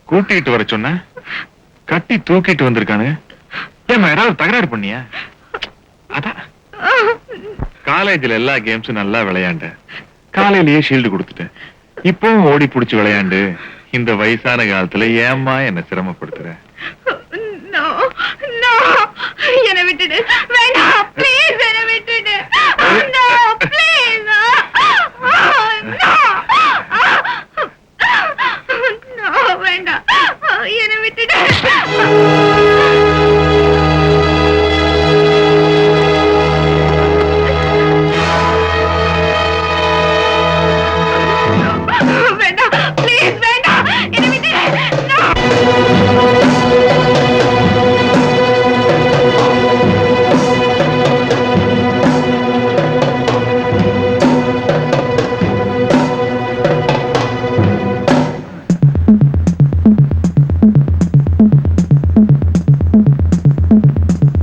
கூட்டிட்டு வர சொன்ன, கட்டி தூக்கிட்டு வந்திருக்கானு. ஏமா ஏதாவது தகராறு பண்ணியா? அதான் காலேஜ்ல எல்லா கேம்ஸும் நல்லா விளையாண்ட, காலையிலேயே ஷீல்டு கொடுத்துட்டேன். இப்பவும் ஓடி புடிச்சு விளையாண்டு இந்த வயசான காலத்துல ஏம்மா என்ன சிரமப்படுத்துற? என்னை விட்டுடு, வேணாம், ப்ளீஸ் என்னை விட்டுடு.